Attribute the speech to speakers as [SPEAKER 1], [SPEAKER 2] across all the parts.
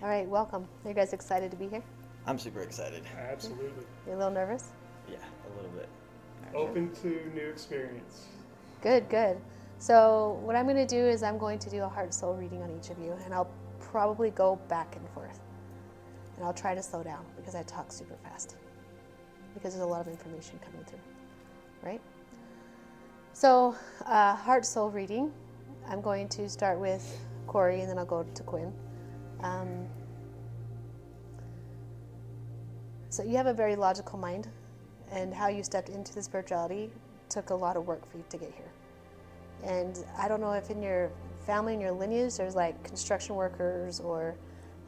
[SPEAKER 1] All right, welcome. Are you guys excited to be here?
[SPEAKER 2] I'm super excited.
[SPEAKER 3] Absolutely.
[SPEAKER 1] You a little nervous?
[SPEAKER 2] Yeah, a little bit. Actually.
[SPEAKER 3] Open to new experience.
[SPEAKER 1] Good, good. So what I'm going to do is I'm going to do a heart soul reading on each of you, and I'll probably go back and forth. And I'll try to slow down because I talk super fast because there's a lot of information coming through, right? So heart soul reading, I'm going to start with Corey and then I'll go to Quinn. So you have a very logical mind, and how you stepped into the spirituality took a lot of work for you to get here. And I don't know if in your family, in your lineage, there's like construction workers or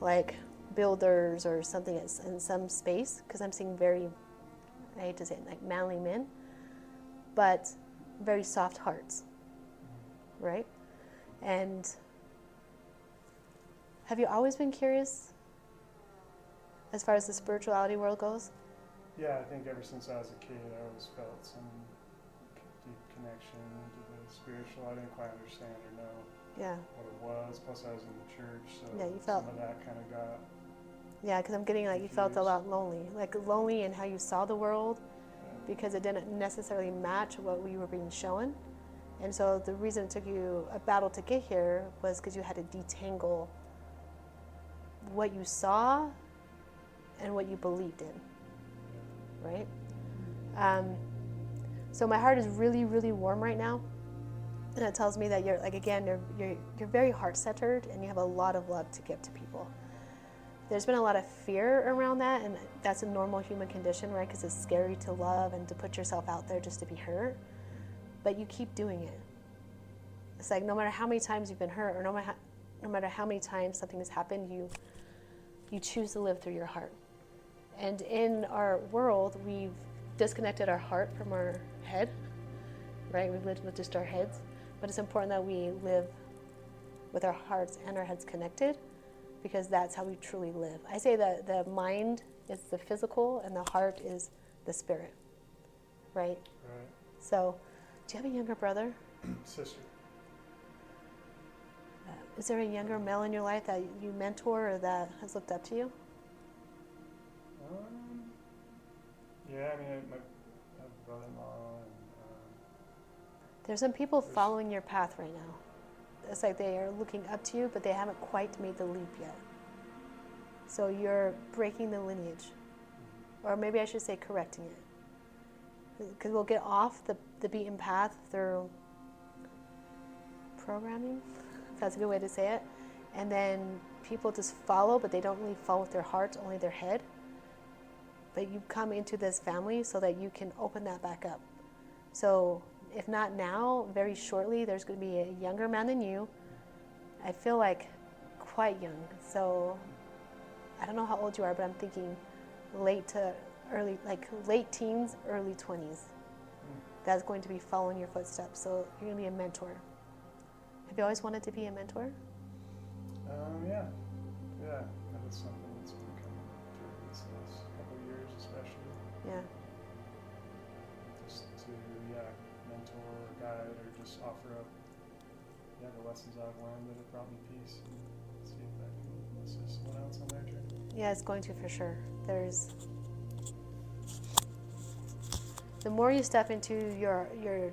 [SPEAKER 1] like builders or something in some space, because I'm seeing very, I hate to say it, like manly men, but very soft hearts, right? And have you always been curious as far as the spirituality world goes?
[SPEAKER 3] Yeah, I think ever since I was a kid, I always felt some deep connection to the spiritual. I didn't quite understand or know
[SPEAKER 1] Yeah.
[SPEAKER 3] what it was. Plus, I was in the church, so
[SPEAKER 1] Yeah, you felt-
[SPEAKER 3] some of that kind of got.
[SPEAKER 1] Yeah, because I'm getting like you felt a lot lonely, like lonely in how you saw the world, because it didn't necessarily match what we were being shown. And so the reason it took you a battle to get here was because you had to detangle what you saw and what you believed in, right? So my heart is really, really warm right now, and it tells me that you're like, again, you're very heart-centered, and you have a lot of love to give to people. There's been a lot of fear around that, and that's a normal human condition, right? Because it's scary to love and to put yourself out there just to be hurt, but you keep doing it. It's like no matter how many times you've been hurt, or no matter how many times something has happened, you choose to live through your heart. And in our world, we've disconnected our heart from our head, right? We've lived with just our heads, but it's important that we live with our hearts and our heads connected, because that's how we truly live. I say that the mind is the physical and the heart is the spirit, right?
[SPEAKER 3] Right.
[SPEAKER 1] So, do you have a younger brother?
[SPEAKER 3] Sister.
[SPEAKER 1] Is there a younger male in your life that you mentor or that has looked up to you?
[SPEAKER 3] Yeah, I mean, I have a brother-in-law, and
[SPEAKER 1] There's some people following your path right now. It's like they are looking up to you, but they haven't quite made the leap yet. So you're breaking the lineage. Or maybe I should say correcting it. Because we'll get off the beaten path through programming, if that's a good way to say it. And then people just follow, but they don't really follow with their heart, only their head. But you come into this family so that you can open that back up. So if not now, very shortly, there's going to be a younger man than you. I feel like quite young. So I don't know how old you are, but I'm thinking late to early, like late teens, early 20s. That's going to be following your footsteps. So you're going to be a mentor. Have you always wanted to be a mentor?
[SPEAKER 3] yeah, that is something that's been coming through these last couple of years, especially.
[SPEAKER 1] Yeah.
[SPEAKER 3] Just to mentor or guide or just offer up the lessons I've learned that have brought me peace, and see if that can assist someone else on their journey.
[SPEAKER 1] Yeah, it's going to for sure. The more you step into your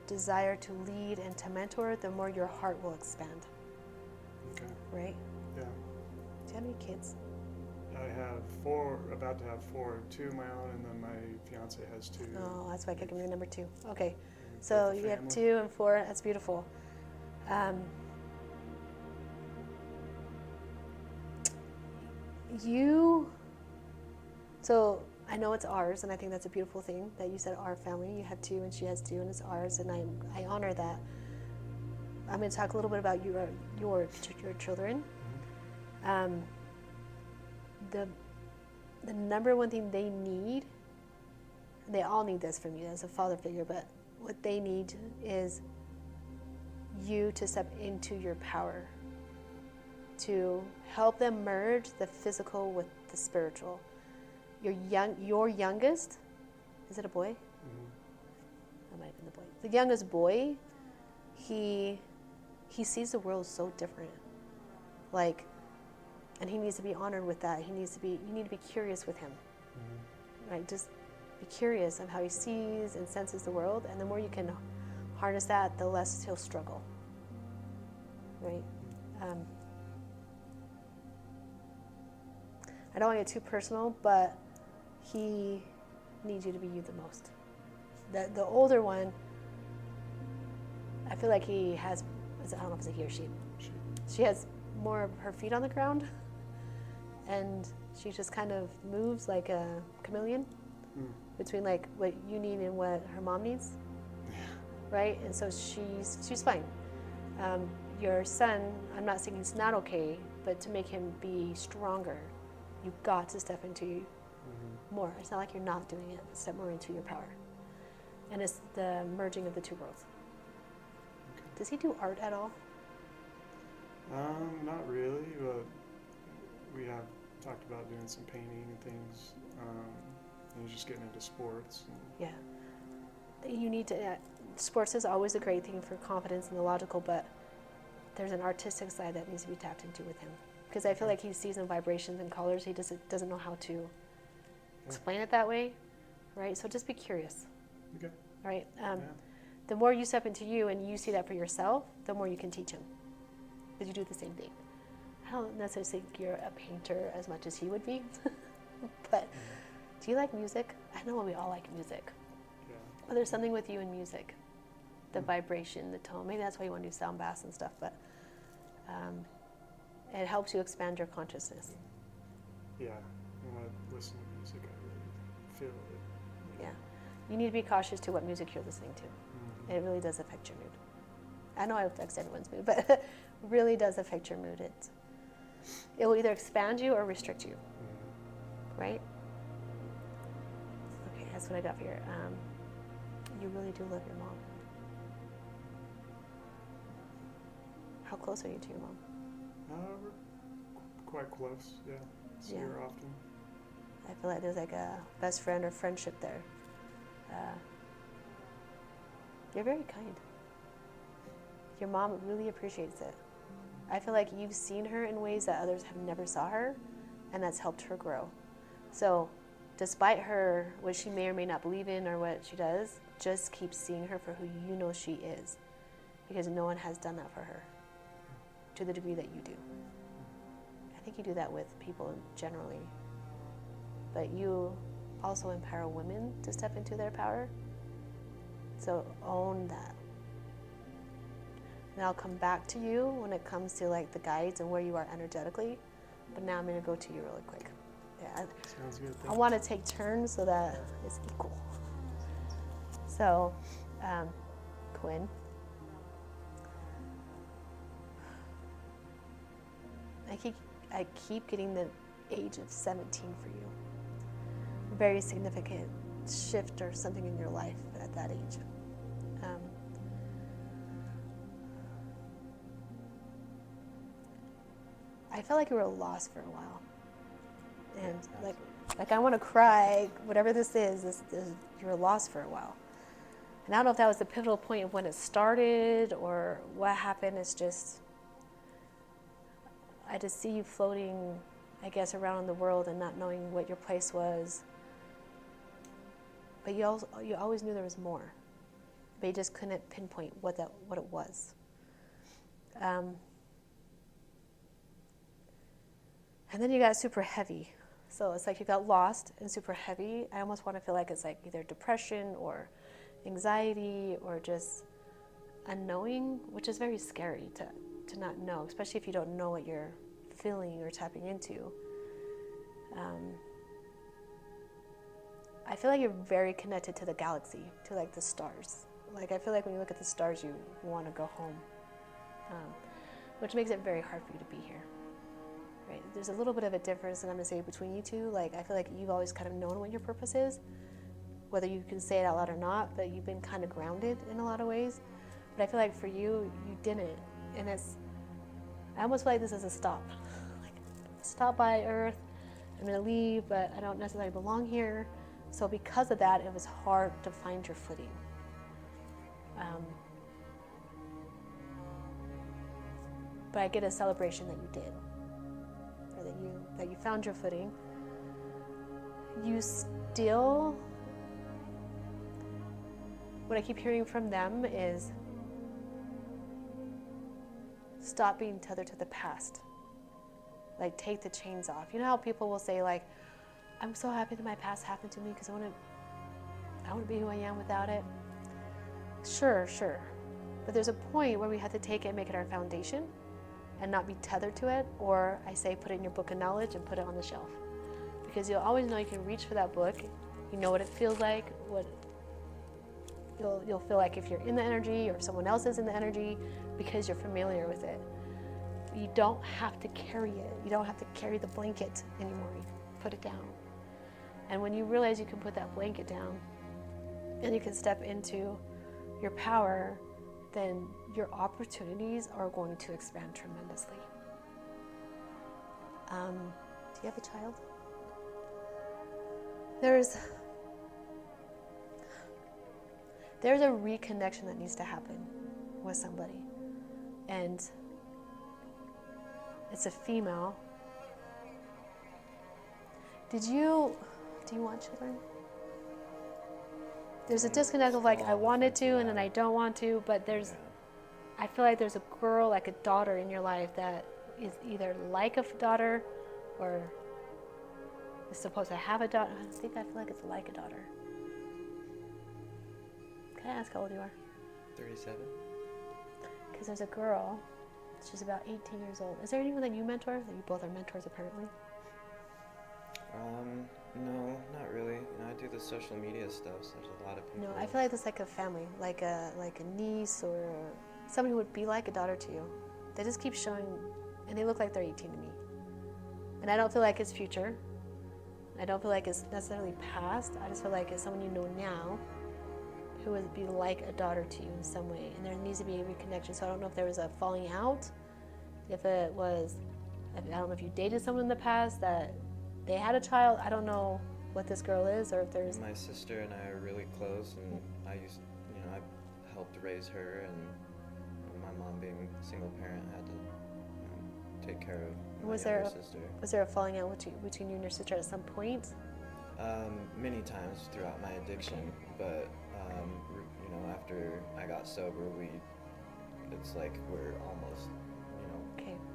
[SPEAKER 1] desire to lead and to mentor, the more your heart will expand.
[SPEAKER 3] Okay.
[SPEAKER 1] Right?
[SPEAKER 3] Yeah.
[SPEAKER 1] Do you have any kids?
[SPEAKER 3] I have 4, about to have 4, 2 of my own, and then my fiance has 2.
[SPEAKER 1] Oh, that's why I kept giving you number 2. Okay.
[SPEAKER 3] And
[SPEAKER 1] So
[SPEAKER 3] both a
[SPEAKER 1] you have
[SPEAKER 3] family.
[SPEAKER 1] 2 and 4. That's beautiful. So I know it's ours, and I think that's a beautiful thing that you said our family. You have 2 and she has 2 and it's ours, and I honor that. I'm going to talk a little bit about your children. The number one thing they need, they all need this from you as a father figure, but what they need is you to step into your power, to help them merge the physical with the spiritual. Your youngest, is it a boy? That might have been the boy. The youngest boy, he sees the world so different. Like, And he needs to be honored with that. You need to be curious with him, right? Just be curious of how he sees and senses the world. And the more you can harness that, the less he'll struggle, right? I don't want to get too personal, but he needs you to be you the most. The older one, I feel like he has, I don't know if it's a he or she. She has more of her feet on the ground, and she just kind of moves like a chameleon between like what you need and what her mom needs, right? And so she's fine. Your son, I'm not saying he's not okay, but to make him be stronger, you've got to step into more. It's not like you're not doing it. Step more into your power. And it's the merging of the two worlds.
[SPEAKER 3] Okay.
[SPEAKER 1] Does he do art at all?
[SPEAKER 3] Not really, but we have talked about doing some painting and things. And he's just getting into sports.
[SPEAKER 1] Yeah. You need to, sports is always a great thing for confidence and the logical, but there's an artistic side that needs to be tapped into with him. Because I feel like he sees in vibrations and colors, he doesn't know how to explain it that way, right? So just be curious.
[SPEAKER 3] Okay.
[SPEAKER 1] Right? The more you step into you and you see that for yourself, the more you can teach him. Because you do the same thing. I don't necessarily think you're a painter as much as he would be, but do you like music? I know we all like music.
[SPEAKER 3] Yeah.
[SPEAKER 1] But there's something with you in music. The vibration, the tone. Maybe that's why you want to do sound baths and stuff, but it helps you expand your consciousness.
[SPEAKER 3] Yeah. When I listen to music, I really feel it.
[SPEAKER 1] Yeah. You need to be cautious to what music you're listening to. It really does affect your mood. I know it affects everyone's mood, but it really does affect your mood. It will either expand you or restrict you, right? Okay, that's what I got for here. You really do love your mom. How close are you to your mom?
[SPEAKER 3] We're quite close, yeah. See her often.
[SPEAKER 1] I feel like there's like a best friend or friendship there. You're very kind. Your mom really appreciates it. I feel like you've seen her in ways that others have never saw her, and that's helped her grow. So despite her, what she may or may not believe in or what she does, just keep seeing her for who you know she is, because no one has done that for her to the degree that you do. I think you do that with people generally, but you also empower women to step into their power. So own that. And I'll come back to you when it comes to like the guides and where you are energetically. But now I'm going to go to you really quick. Yeah,
[SPEAKER 3] Sounds good.
[SPEAKER 1] I want to take turns so that it's equal. So, Quinn, I keep getting the age of 17 for you. Very significant shift or something in your life at that age. I felt like you were lost for a while, and like I want to cry. Whatever this is, you were lost for a while. And I don't know if that was the pivotal point of when it started or what happened. It's just I just see you floating, I guess, around the world and not knowing what your place was. But you always knew there was more, but you just couldn't pinpoint what it was. And then you got super heavy. So it's like you got lost and super heavy. I almost want to feel like it's like either depression or anxiety or just unknowing, which is very scary to not know, especially if you don't know what you're feeling or tapping into. I feel like you're very connected to the galaxy, to like the stars. Like I feel like when you look at the stars, you want to go home, which makes it very hard for you to be here. Right? There's a little bit of a difference, and I'm gonna say between you two. Like I feel like you've always kind of known what your purpose is, whether you can say it out loud or not. But you've been kind of grounded in a lot of ways. But I feel like for you, you didn't, and I almost feel like this is a stop. Like stop by Earth. I'm gonna leave, but I don't necessarily belong here. So because of that, it was hard to find your footing. But I get a celebration that you did, or that that you found your footing, you still, what I keep hearing from them is stop being tethered to the past. Like, take the chains off. You know how people will say, like, I'm so happy that my past happened to me because I want to be who I am without it. Sure. But there's a point where we have to take it and make it our foundation and not be tethered to it. Or I say, put it in your book of knowledge and put it on the shelf. Because you'll always know you can reach for that book. You know what it feels like, what you'll feel like if you're in the energy or if someone else is in the energy, because you're familiar with it. You don't have to carry it. You don't have to carry the blanket anymore. You put it down. And when you realize you can put that blanket down and you can step into your power, then your opportunities are going to expand tremendously. Do you have a child? There's a reconnection that needs to happen with somebody. And it's a female. Do you want children? There's a disconnect of like, I wanted to and then I don't want to, but I feel like there's a girl, like a daughter in your life that is either like a daughter or is supposed to have a daughter. I feel like it's like a daughter. Can I ask how old you are?
[SPEAKER 2] 37.
[SPEAKER 1] Because there's a girl, she's about 18 years old. Is there anyone that you mentor? That you both are mentors apparently?
[SPEAKER 2] No, not really. I do the social media stuff, so there's a lot of people.
[SPEAKER 1] No, I feel like it's like a family, like a niece or somebody who would be like a daughter to you. They just keep showing, and they look like they're 18 to me. And I don't feel like it's future. I don't feel like it's necessarily past. I just feel like it's someone you know now who would be like a daughter to you in some way. And there needs to be a reconnection. So I don't know if there was a falling out, if it was, I don't know if you dated someone in the past that they had a child. I don't know what this girl is, or if there's...
[SPEAKER 2] My sister and I are really close, and I helped raise her, and my mom being a single parent had to take care of my younger sister. Was
[SPEAKER 1] there a falling out between you and your sister at some point?
[SPEAKER 2] Many times throughout my addiction, but after I got sober, it's like we're almost,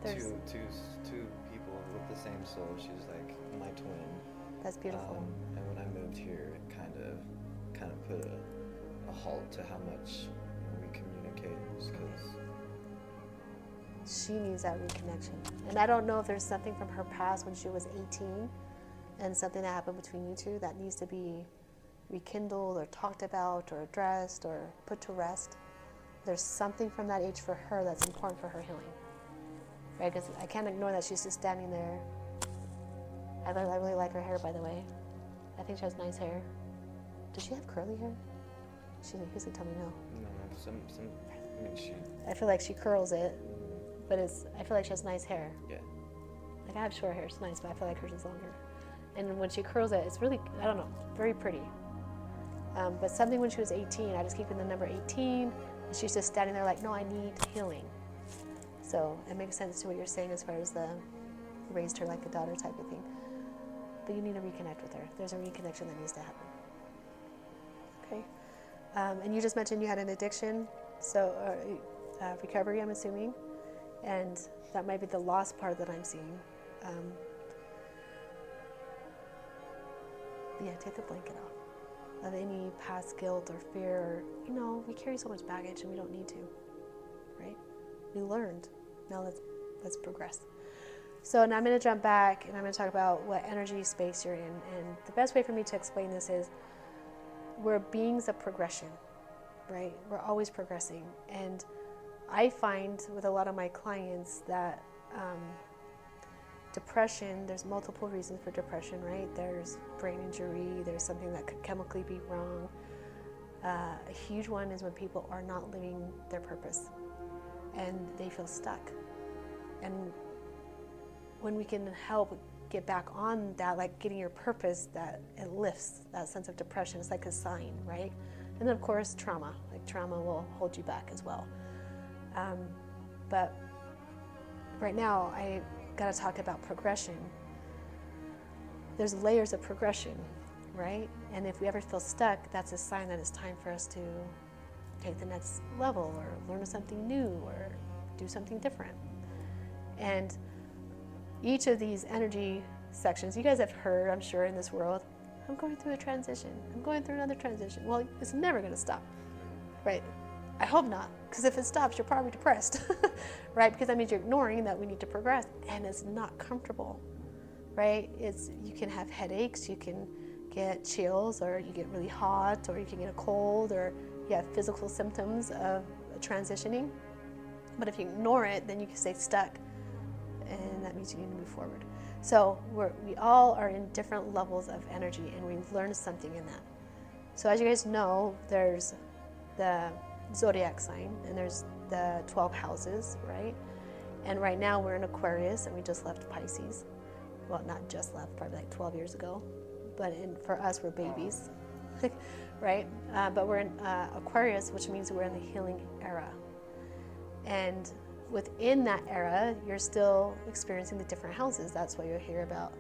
[SPEAKER 2] two people with the same soul. She's like my twin.
[SPEAKER 1] That's beautiful.
[SPEAKER 2] And when I moved here, it kind of put a halt to how much we communicate, because
[SPEAKER 1] she needs that reconnection. And I don't know if there's something from her past when she was 18 and something that happened between you two that needs to be rekindled or talked about or addressed or put to rest. There's something from that age for her that's important for her healing. Right? Because I can't ignore that she's just standing there. I really like her hair, by the way. I think she has nice hair. Does she have curly hair? She usually tell me no.
[SPEAKER 2] No,
[SPEAKER 1] I feel like she curls it, but I feel like she has nice hair.
[SPEAKER 2] Yeah.
[SPEAKER 1] Like I have short hair, it's nice, but I feel like hers is longer. And when she curls it, it's really, I don't know, very pretty. But something when she was 18, I just keep in the number 18, and she's just standing there like, no, I need healing. So it makes sense to what you're saying as far as the raised her like a daughter type of thing. But you need to reconnect with her. There's a reconnection that needs to happen. Okay. And you just mentioned you had an addiction, so recovery, I'm assuming, and that might be the lost part that I'm seeing. Take the blanket off of any past guilt or fear. We carry so much baggage and we don't need to, right? We learned. Now let's progress. So now I'm going to jump back and I'm going to talk about what energy space you're in. And the best way for me to explain this is we're beings of progression, right? We're always progressing. And I find with a lot of my clients that depression, there's multiple reasons for depression, right? There's brain injury, there's something that could chemically be wrong. A huge one is when people are not living their purpose and they feel stuck. And when we can help get back on that, like getting your purpose, that it lifts that sense of depression. It's like a sign, right? And then of course trauma, like trauma will hold you back as well. But right now I gotta talk about progression. there's layers of progression, right? And if we ever feel stuck, that's a sign that it's time for us to take the next level or learn something new or do something different. And each of these energy sections, you guys have heard, I'm sure, in this world, I'm going through a transition. I'm going through another transition. Well, it's never going to stop, right? I hope not, because if it stops, you're probably depressed, right? Because that means you're ignoring that we need to progress, and it's not comfortable, right? You can have headaches, you can get chills, or you get really hot, or you can get a cold, or you have physical symptoms of transitioning. But if you ignore it, then you can stay stuck, and that means you need to move forward. So we all are in different levels of energy, and we learn something in that. So as you guys know, there's the zodiac sign, and there's the 12 houses, right? And right now we're in Aquarius, and we just left Pisces. Well, not just left, probably like 12 years ago. But for us, we're babies, right? But we're in Aquarius, which means we're in the healing era. And within that era, you're still experiencing the different houses. That's why you'll hear about,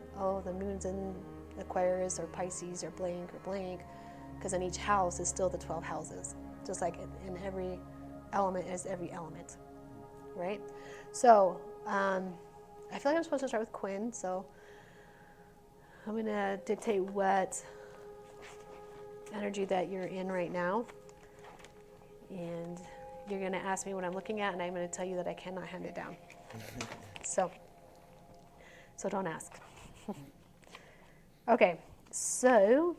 [SPEAKER 1] the moon's in Aquarius or Pisces or blank, because in each house is still the 12 houses. Just like in every element is every element, right? So I feel like I'm supposed to start with Quinn, so I'm going to dictate what energy that you're in right now. And you're going to ask me what I'm looking at, and I'm going to tell you that I cannot hand it down. So don't ask. Okay, so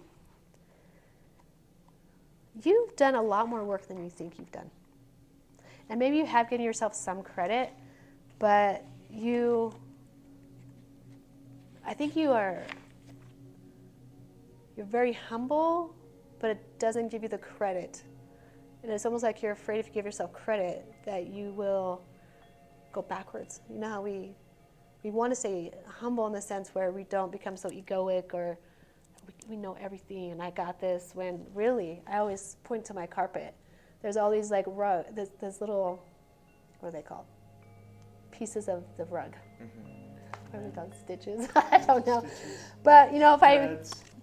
[SPEAKER 1] you've done a lot more work than you think you've done. And maybe you have given yourself some credit, but I think you're very humble, but it doesn't give you the credit. And it's almost like you're afraid if you give yourself credit that you will go backwards. You know how we want to say humble in the sense where we don't become so egoic or we know everything and I got this, when really, I always point to my carpet. There's all these like this little, what are they called? Pieces of the rug. What are they called? Stitches? I don't know. But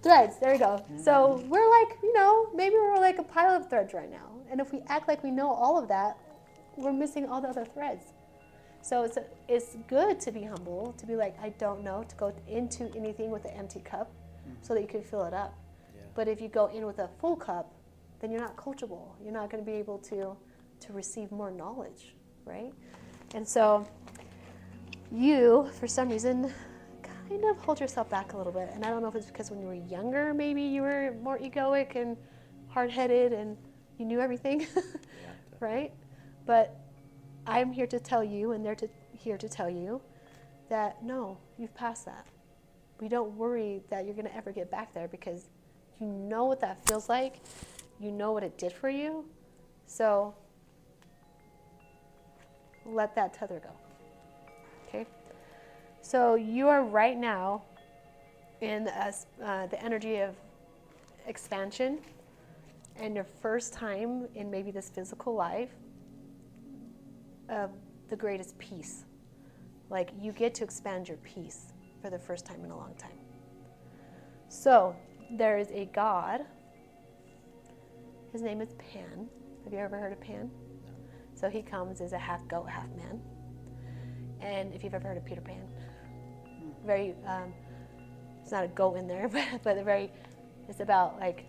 [SPEAKER 1] threads, there you go. So we're like, maybe we're like a pile of threads right now. And if we act like we know all of that, we're missing all the other threads. So it's good to be humble, to be like, I don't know, to go into anything with an empty cup so that you can fill it up. Yeah. But if you go in with a full cup, then you're not coachable. You're not going to be able to receive more knowledge, right? And so you, for some reason, kind of hold yourself back a little bit. And I don't know if it's because when you were younger, maybe you were more egoic and hard-headed and you knew everything, right? But I'm here to tell you, and they're here to tell you, that no, you've passed that. We don't worry that you're going to ever get back there because you know what that feels like. You know what it did for you. So let that tether go. Okay? So you are right now in the energy of expansion and your first time in maybe this physical life of the greatest peace. Like you get to expand your peace for the first time in a long time. So there is a God. His name is Pan. Have you ever heard of Pan? No. So he comes as a half goat, half man. And if you've ever heard of Peter Pan, very, it's not a goat in there, but it's about like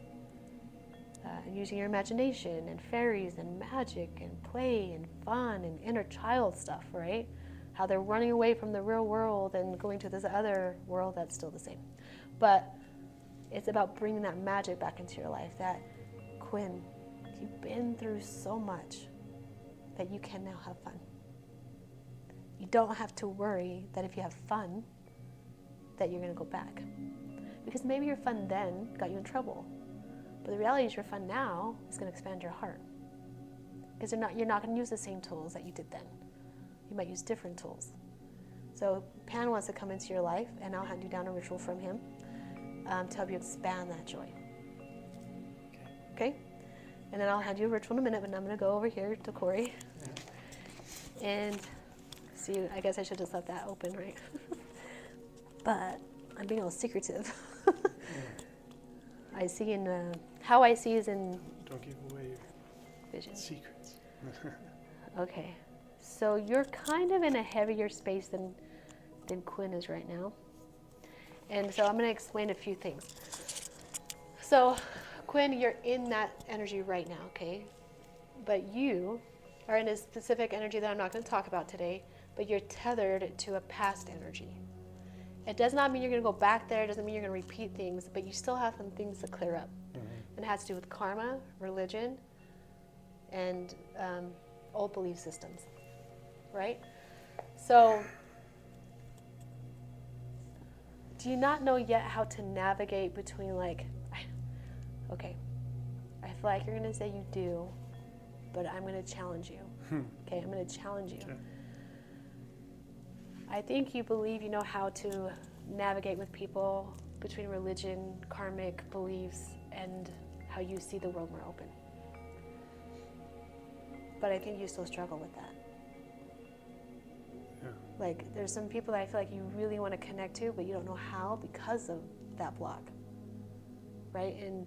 [SPEAKER 1] using your imagination and fairies and magic and play and fun and inner child stuff, right? How they're running away from the real world and going to this other world that's still the same. But it's about bringing that magic back into your life, that Quinn, you've been through so much that you can now have fun. You don't have to worry that if you have fun, that you're going to go back. Because maybe your fun then got you in trouble. But the reality is your fun now is going to expand your heart. Because you're not going to use the same tools that you did then. You might use different tools. So Pan wants to come into your life, and I'll hand you down a ritual from him to help you expand that joy. Okay? And then I'll hand you a ritual in a minute, but I'm going to go over here to Corey. And see, I guess I should just let that open, right? But I'm being all secretive. I see in, how I see is in
[SPEAKER 3] Don't give away your
[SPEAKER 1] vision.
[SPEAKER 3] secrets.
[SPEAKER 1] Okay. So you're kind of in a heavier space than Quinn is right now. And so I'm going to explain a few things. So, Quinn, you're in that energy right now, okay? But you are in a specific energy that I'm not going to talk about today, but you're tethered to a past energy. It does not mean you're going to go back there. It doesn't mean you're going to repeat things, but you still have some things to clear up. And it has to do with karma, religion, and old belief systems, right? So, do you not know yet how to navigate between okay, I feel like you're going to say you do, but I'm going to challenge you. Okay, I'm going to challenge you.
[SPEAKER 3] Okay.
[SPEAKER 1] I think you believe you know how to navigate with people between religion, karmic beliefs, and how you see the world more open. But I think you still struggle with that.
[SPEAKER 3] Yeah.
[SPEAKER 1] Like, there's some people that I feel like you really want to connect to, but you don't know how because of that block, right? And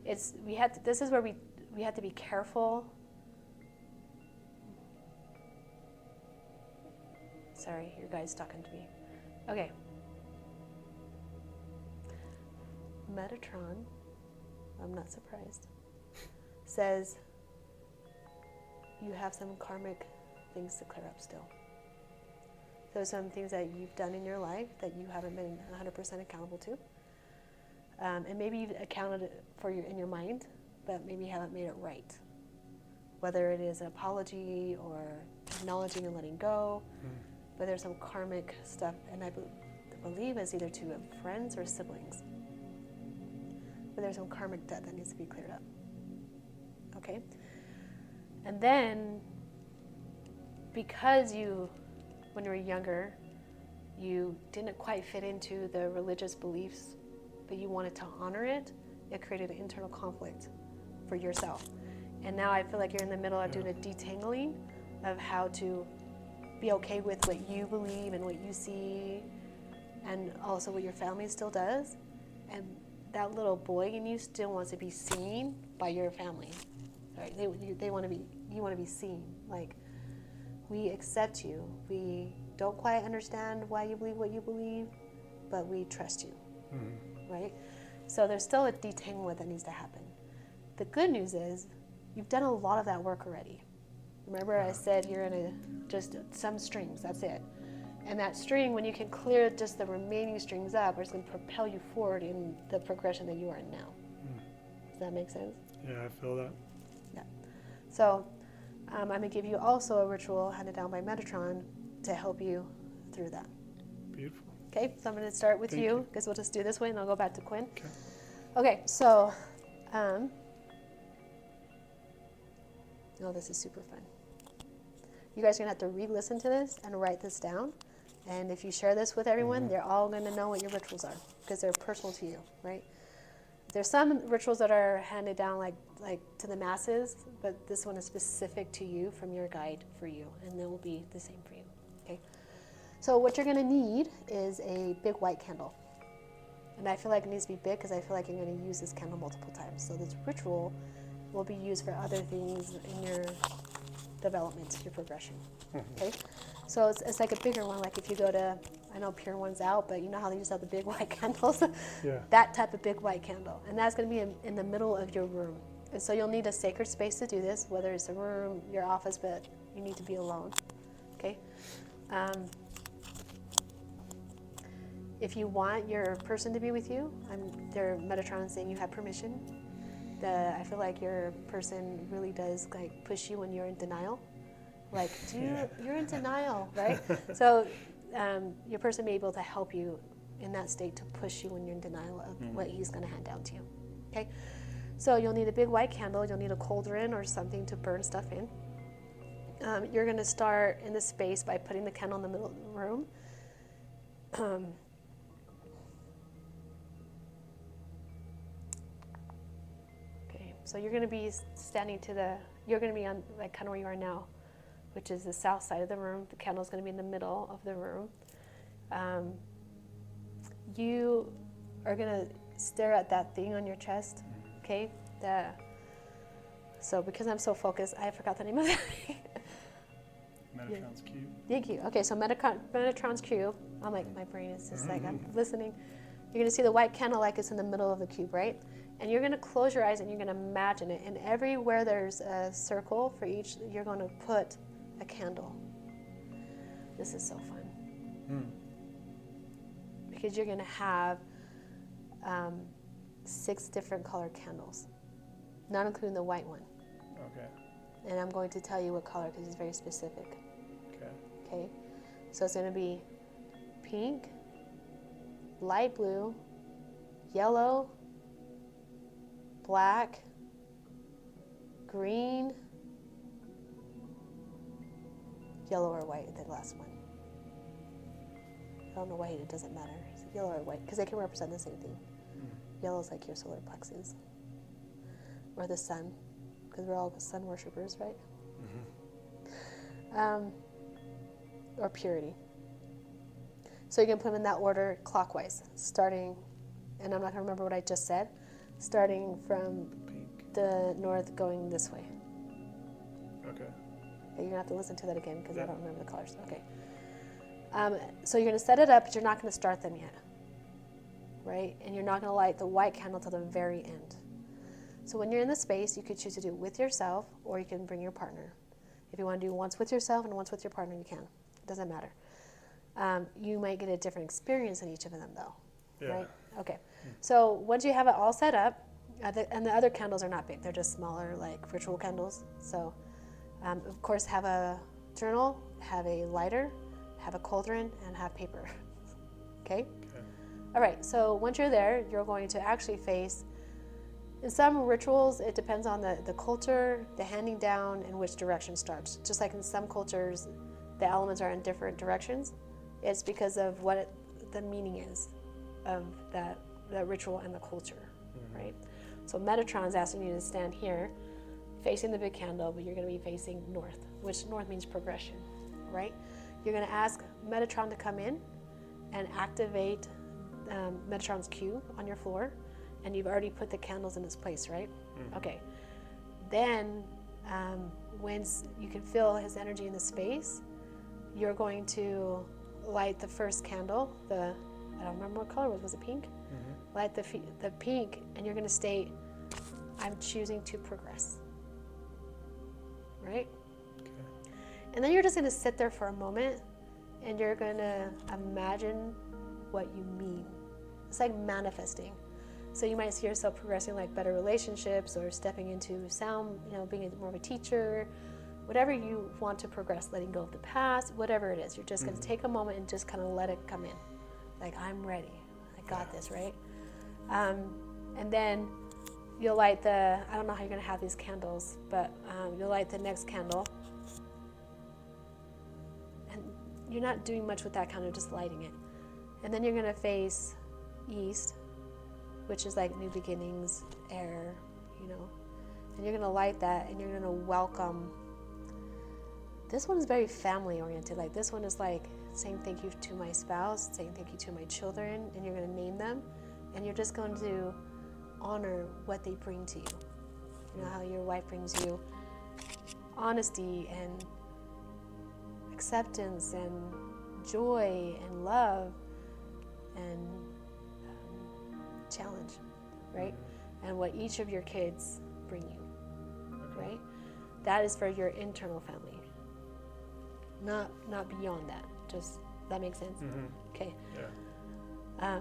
[SPEAKER 1] this is where we have to be careful. Sorry, your guy's talking to me. Okay. Metatron, I'm not surprised, says you have some karmic things to clear up still. There's some things that you've done in your life that you haven't been 100% accountable to. And maybe you've accounted for in your mind, but maybe you haven't made it right. Whether it is an apology or acknowledging and letting go, but there's some karmic stuff, and I believe it's either to friends or siblings. But there's some karmic debt that needs to be cleared up. Okay? And then, because when you were younger, you didn't quite fit into the religious beliefs, but you wanted to honor it, it created an internal conflict for yourself. And now I feel like you're in the middle of doing a detangling of how to be okay with what you believe and what you see, and also what your family still does. And that little boy in you still wants to be seen by your family. Right? They want to be, you want to be seen. Like, we accept you. We don't quite understand why you believe what you believe, but we trust you. Right? So there's still a detanglement that needs to happen. The good news is you've done a lot of that work already. Remember I said you're in just some strings, that's it. And that string, when you can clear just the remaining strings up, it's going to propel you forward in the progression that you are in now. Does that make sense?
[SPEAKER 3] Yeah, I feel that.
[SPEAKER 1] Yeah. So I'm going to give you also a ritual handed down by Metatron to help you through that.
[SPEAKER 3] Beautiful.
[SPEAKER 1] Okay, so I'm going to start with
[SPEAKER 3] Thank
[SPEAKER 1] you,
[SPEAKER 3] you.
[SPEAKER 1] because we'll just do this way and I'll go back to Quinn.
[SPEAKER 3] Okay.
[SPEAKER 1] Okay, so, this is super fun. You guys are going to have to re-listen to this and write this down. And if you share this with everyone, they're all going to know what your rituals are, because they're personal to you, right? There's some rituals that are handed down like to the masses, but this one is specific to you from your guide for you, and it will be the same for you, okay? So what you're going to need is a big white candle. And I feel like it needs to be big because I feel like you're going to use this candle multiple times. So this ritual will be used for other things in your development, your progression, okay? So it's like a bigger one, like if you go to, I know Pure One's out, but you know how they used to have the big white candles?
[SPEAKER 3] Yeah.
[SPEAKER 1] That type of big white candle. And that's going to be in the middle of your room. And so you'll need a sacred space to do this, whether it's a room, your office, but you need to be alone, okay? If you want your person to be with you, their Metatron is saying you have permission. I feel like your person really does like push you when you're in denial. Like, you're in denial, right? So your person may be able to help you in that state to push you when you're in denial of what he's going to hand down to you, okay? So you'll need a big white candle. You'll need a cauldron or something to burn stuff in. You're going to start in the space by putting the candle in the middle of the room. So you're going to be standing you're going to be on like kind of where you are now, which is the south side of the room. The candle's going to be in the middle of the room. you are gonna stare at that thing on your chest, okay? So because I'm so focused, I forgot the name of it.
[SPEAKER 3] Metatron's cube.
[SPEAKER 1] Thank you. Okay, so Metatron's cube. I'm like, my brain is just like, I'm listening. You're gonna see the white candle like it's in the middle of the cube, right? And you're gonna close your eyes and you're gonna imagine it. And everywhere there's a circle for each, you're gonna put a candle. This is so fun. Because you're gonna have 6 different colored candles, not including the white one.
[SPEAKER 3] Okay.
[SPEAKER 1] And I'm going to tell you what color because it's very specific.
[SPEAKER 3] Okay.
[SPEAKER 1] Okay? So it's going to be pink, light blue, yellow, black, green, yellow or white, the last one. I don't know why it doesn't matter. It's yellow or white because they can represent the same thing. Yellow is like your solar plexus or the sun because we're all sun worshippers, right? Or purity. So you can put them in that order clockwise, starting, and I'm not going to remember what I just said, starting from the north going this way.
[SPEAKER 3] Okay.
[SPEAKER 1] You're going to have to listen to that again because I don't remember the colors. Okay. So you're going to set it up, but you're not going to start them yet, right? And you're not going to light the white candle till the very end. So when you're in the space, you could choose to do it with yourself, or you can bring your partner. If you want to do once with yourself and once with your partner, you can. It doesn't matter. You might get a different experience in each of them, though, right? Okay. So once you have it all set up, and the other candles are not big. They're just smaller, like ritual candles. So, of course, have a journal, have a lighter, have a cauldron, and have paper. Okay? All right. So once you're there, you're going to actually face. In some rituals, it depends on the culture, the handing down, and which direction starts. Just like in some cultures, the elements are in different directions. It's because of what the meaning is of that ritual and the culture, right? So Metatron is asking you to stand here, facing the big candle, but you're going to be facing north, which north means progression, right? You're going to ask Metatron to come in and activate Metatron's cube on your floor. And you've already put the candles in its place, right? Okay. Then, once you can feel his energy in the space, you're going to light the first candle. I don't remember what color it was. Was it pink? Light the pink, and you're going to state, "I'm choosing to progress." Right?
[SPEAKER 3] Okay.
[SPEAKER 1] And then you're just going to sit there for a moment, and you're going to imagine what you mean. It's like manifesting. So you might see yourself progressing like better relationships or stepping into sound, being more of a teacher, whatever you want to progress, letting go of the past, whatever it is. You're just going to take a moment and just kind of let it come in. Like, I'm ready. I got this, right? And then you'll light I don't know how you're going to have these candles, but you'll light the next candle. And you're not doing much with that candle, just lighting it. And then you're going to face east, which is like new beginnings, air, and you're going to light that and you're going to welcome. This one is very family oriented. Like this one is like saying thank you to my spouse, saying thank you to my children, and you're going to name them, and you're just going to honor what they bring to you. You know how your wife brings you honesty and acceptance and joy and love and challenge, right? And what each of your kids bring you, right? That is for your internal family, not beyond that. Just, that makes sense? Okay.
[SPEAKER 3] Yeah.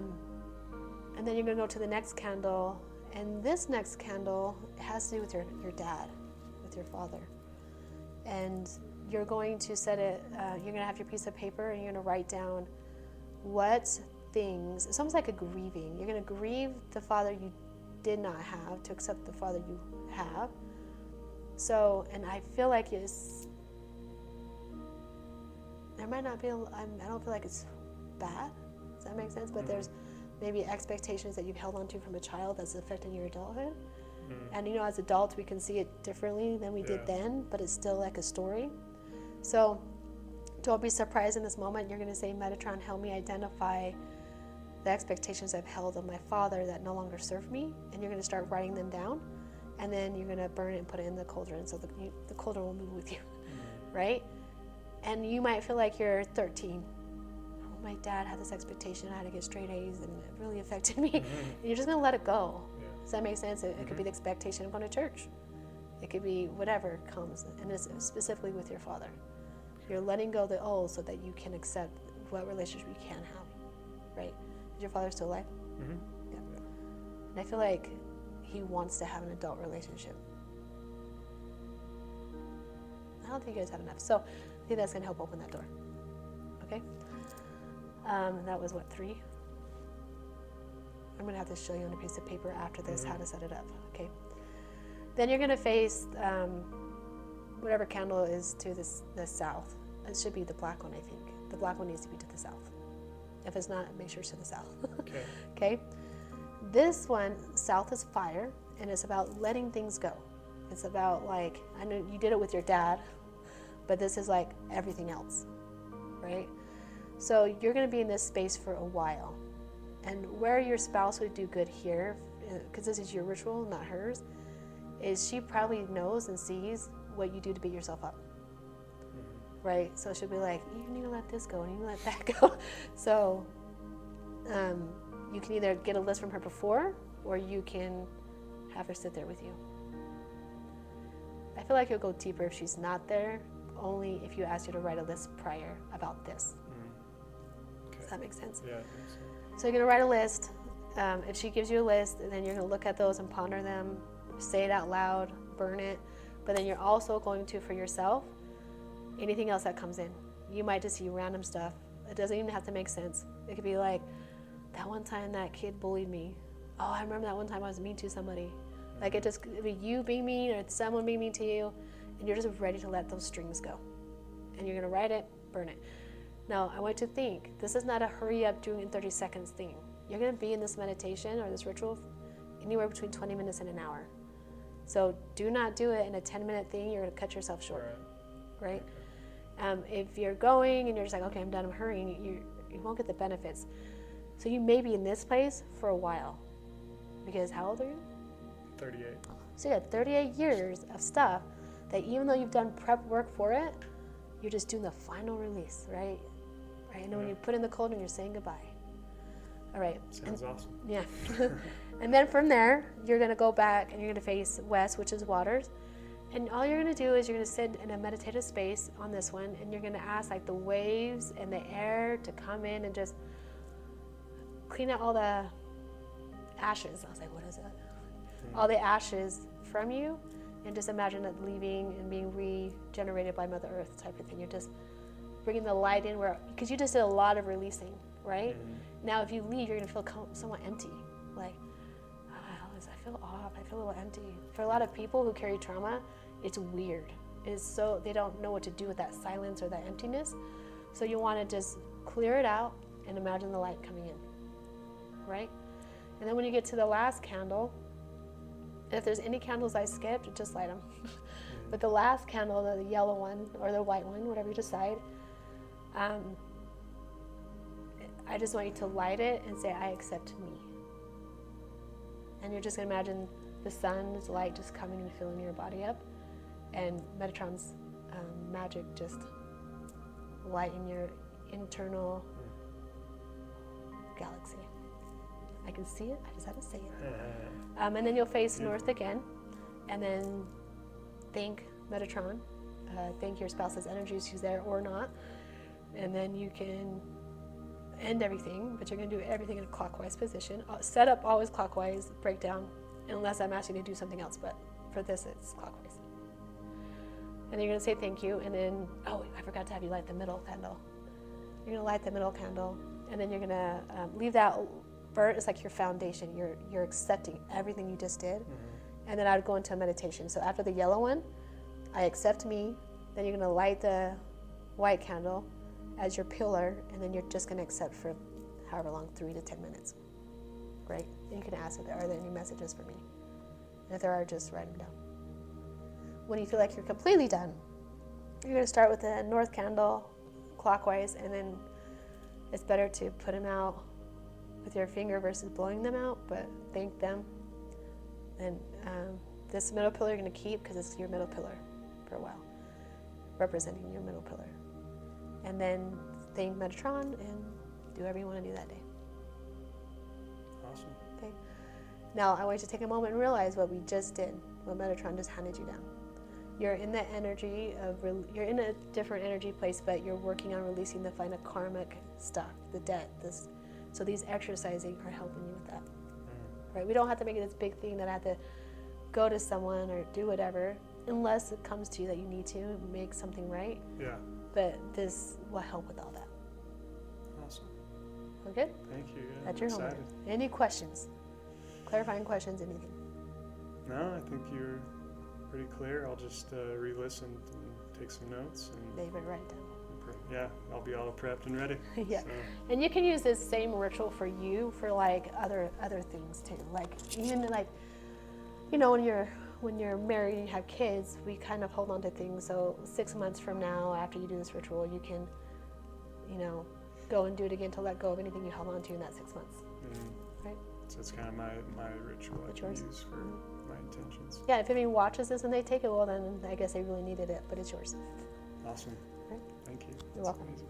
[SPEAKER 1] And then you're gonna go to the next candle, and this next candle has to do with your dad, with your father. And you're going to set it, you're gonna have your piece of paper and you're gonna write down what things, it's almost like a grieving. You're going to grieve the father you did not have to accept the father you have. So, and I feel like there might not be, I don't feel like it's bad. Does that make sense? But there's maybe expectations that you've held on to from a child that's affecting your adulthood. And as adults, we can see it differently than we did then, but it's still like a story. So don't be surprised in this moment. You're going to say, Metatron, help me identify the expectations I've held of my father that no longer serve me, and you're going to start writing them down, and then you're going to burn it and put it in the cauldron, so the cauldron will move with you, right? And you might feel like you're 13. Oh, my dad had this expectation I had to get straight A's, and it really affected me. And you're just going to let it go.
[SPEAKER 3] Yeah.
[SPEAKER 1] Does that make sense? It could be the expectation of going to church. It could be whatever comes, and it's specifically with your father. You're letting go of the old so that you can accept what relationship you can have, right? Is your father still alive?
[SPEAKER 3] Mm-hmm.
[SPEAKER 1] Yeah. And I feel like he wants to have an adult relationship. I don't think you guys have enough. So I think that's going to help open that door. Okay? That was what, 3? I'm going to have to show you on a piece of paper after this how to set it up. Okay? Then you're going to face whatever candle is to the south. It should be the black one, I think. The black one needs to be to the south. If it's not, make sure it's to the south.
[SPEAKER 3] Okay.
[SPEAKER 1] Okay? This one, south is fire, and it's about letting things go. It's about, like, I know you did it with your dad, but this is like everything else, right? So you're going to be in this space for a while. And where your spouse would do good here, because this is your ritual, not hers, is she probably knows and sees what you do to beat yourself up, right? So she'll be like, you need to let this go, and you need to let that go. So you can either get a list from her before, or you can have her sit there with you. I feel like you'll go deeper if she's not there, only if you ask her to write a list prior about this.
[SPEAKER 3] Okay.
[SPEAKER 1] Does that make sense?
[SPEAKER 3] Yeah, I think so.
[SPEAKER 1] So you're going to write a list. If she gives you a list, and then you're going to look at those and ponder them, say it out loud, burn it. But then you're also going to, for yourself, anything else that comes in. You might just see random stuff. It doesn't even have to make sense. It could be like, that one time that kid bullied me. Oh, I remember that one time I was mean to somebody. Like, it just could be you being mean or someone being mean to you, and you're just ready to let those strings go. And you're going to write it, burn it. Now, I want you to think, this is not a hurry up, doing in 30 seconds thing. You're going to be in this meditation or this ritual anywhere between 20 minutes and an hour. So do not do it in a 10-minute thing. You're going to cut yourself short, right? If you're going and you're just like, okay, I'm done, I'm hurrying, you won't get the benefits. So you may be in this place for a while. Because how old are you?
[SPEAKER 3] 38.
[SPEAKER 1] So you got 38 years of stuff that even though you've done prep work for it, you're just doing the final release, right? Right? And then when you put in the cauldron, you're saying goodbye. All right.
[SPEAKER 3] Sounds awesome.
[SPEAKER 1] Yeah. And then from there, you're going to go back and you're going to face west, which is waters. And all you're going to do is you're going to sit in a meditative space on this one, and you're going to ask like the waves and the air to come in and just clean out all the ashes. I was like, what is it? All the ashes from you, and just imagine it leaving and being regenerated by Mother Earth type of thing. You're just bringing the light in because you just did a lot of releasing, right? Now if you leave, you're going to feel somewhat empty. Like, I feel off, I feel a little empty. For a lot of people who carry trauma, it's weird. It's so, they don't know what to do with that silence or that emptiness. So you want to just clear it out and imagine the light coming in, right? And then when you get to the last candle, if there's any candles I skipped, just light them. But the last candle, the yellow one or the white one, whatever you decide, I just want you to light it and say, I accept me. And you're just going to imagine the sun's light just coming and filling your body up, and Metatron's magic just lighting your internal galaxy. I can see it, I just have to say it. And then you'll face north again, and then thank Metatron, thank your spouse's energy if she's there or not, and then you can end everything, but you're going to do everything in a clockwise position. Set up always clockwise, break down, unless I'm asking you to do something else, but for this it's clockwise. And then you're going to say thank you, and then, oh, I forgot to have you light the middle candle. You're going to light the middle candle, and then you're going to leave that burnt. It's like your foundation. You're accepting everything you just did. And then I would go into a meditation. So after the yellow one, I accept me. Then you're going to light the white candle as your pillar, and then you're just going to accept for however long, 3 to 10 minutes. Right? And you can ask if there are any messages for me. And if there are, just write them down. When you feel like you're completely done, you're going to start with the north candle clockwise, and then it's better to put them out with your finger versus blowing them out, but thank them. And this middle pillar you're going to keep because it's your middle pillar for a while, representing your middle pillar. And then thank Metatron and do whatever you want to do that day.
[SPEAKER 3] Awesome.
[SPEAKER 1] Okay. Now I want you to take a moment and realize what we just did, what Metatron just handed you down. You're in that energy of, you're in a different energy place, but you're working on releasing the final karmic stuff, the debt, this. So these exercising are helping you with that. Right? We don't have to make it this big thing that I have to go to someone or do whatever, unless it comes to you that you need to make something right.
[SPEAKER 3] Yeah.
[SPEAKER 1] But this will help with all that.
[SPEAKER 3] Awesome.
[SPEAKER 1] We're good?
[SPEAKER 3] Thank you. Yeah,
[SPEAKER 1] That's
[SPEAKER 3] I'm
[SPEAKER 1] your homework.
[SPEAKER 3] excited.
[SPEAKER 1] Any questions? Clarifying questions, anything?
[SPEAKER 3] No, I think you're pretty clear. I'll just re-listen and take some notes. And
[SPEAKER 1] David, write down.
[SPEAKER 3] yeah, I'll be all prepped and ready.
[SPEAKER 1] Yeah.
[SPEAKER 3] So,
[SPEAKER 1] And you can use this same ritual for you for like other things too. Like even like, you know, when you're married and you have kids, we kind of hold on to things. So 6 months from now, after you do this ritual, you can, you know, go and do it again to let go of anything you held on to in that 6 months. Right?
[SPEAKER 3] So it's kind of my ritual I can use for my intentions.
[SPEAKER 1] Yeah, if anybody watches this and they take it, well then I guess they really needed it, but it's yours.
[SPEAKER 3] Awesome.
[SPEAKER 1] Right?
[SPEAKER 3] Thank you.
[SPEAKER 1] You're welcome.
[SPEAKER 3] Amazing.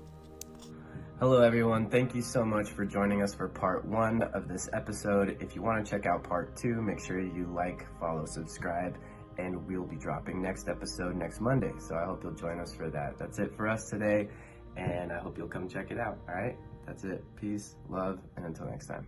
[SPEAKER 4] Hello everyone, thank you so much for joining us for part 1 of this episode. If you want to check out part 2, make sure you like, follow, subscribe, and we'll be dropping next episode next Monday. So I hope you'll join us for that. That's it for us today, and I hope you'll come check it out. All right, that's it. Peace, love, and until next time.